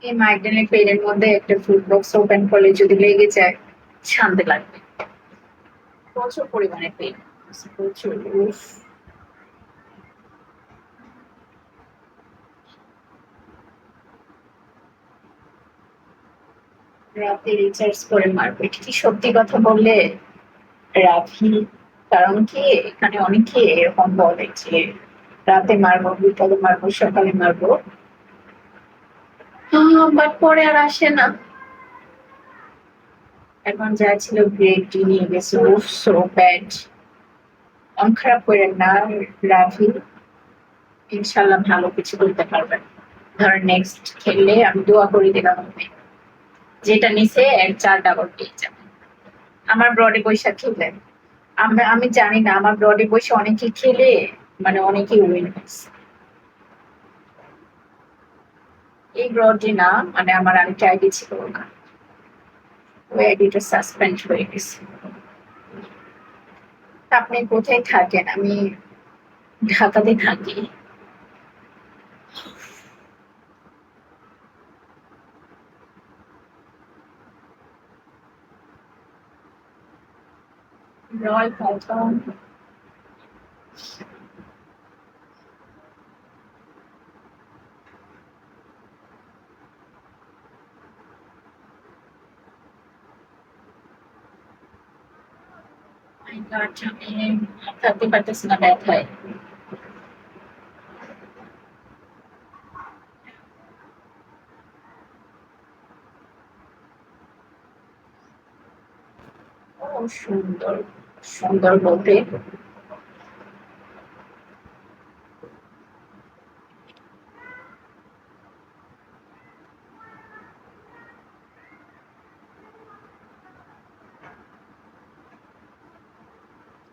এই মাইগ্রেনের পেনের মধ্যে একটা ফুড বক্স ওপেন করলে যদি লেগে যায়, শান্তি লাগবে। প্রচুর পরিমাণে পেন, প্রচুর। উফ। রাতে রিচার্জ করে মারবো, এটা কি সত্যি কথা বললে রাফি? কারণ কি এখানে অনেকে এরকম বলে যে রাতে মারবো, বিকালে মারবো, সকালে মারবো, বাট পরে আর আসে না। এখন যা ছিল গ্রেড ডি নিয়ে গেছে, উফ সো ব্যাড। মন খারাপ করেন না রাফি, ইনশাল্লাহ ভালো কিছু করতে পারবেন। ধরেন নেক্সট খেললে আমি দোয়া করে দিলাম আপনি যেটা নিচে এর 4 ডাবল পেয়ে যাবেন। আমার ব্রডে বৈশা খেললেন, আমি জানি না আমার ব্রডে বসে অনেকে খেলে মানে অনেকেই উইন হয়েছে। এই ব্রডে না, মানে আমার আরেকটা আইডি ছিল ওখানে, ওই আইডিটা সাসপেন্ড হয়ে গেছে। আপনি কোথায় থাকেন? আমি ঢাকাতে থাকি। রয় পল্টন। মাই গড, আমি থাকতে পারতেছি না ব্যথায়। ও সুন্দর, সুন্দর বলতে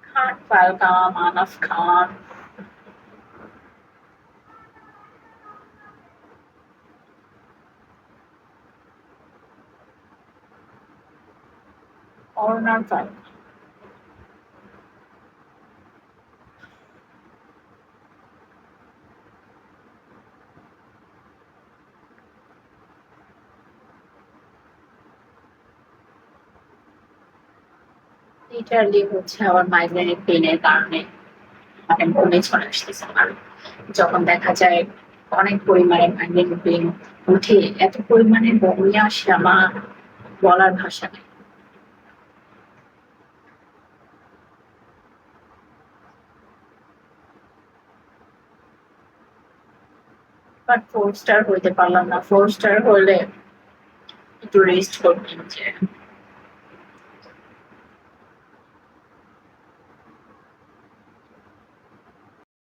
খান ফালকা, মানাফ খান, অরুণার ফালকা। লিটারালি হচ্ছে আমার মাইগ্রেনের পেনের কারণে মানে বমি চলে আসতেছে আমার। যখন দেখা যায় অনেক পরিমাণে মাইগ্রেন পেন উঠে, এত পরিমাণে বমি আসে আমার, বলার ভাষা নেই। বাট 4 স্টার হইতে পারলাম না, 4 স্টার হলে একটু রেস্ট করতাম যে।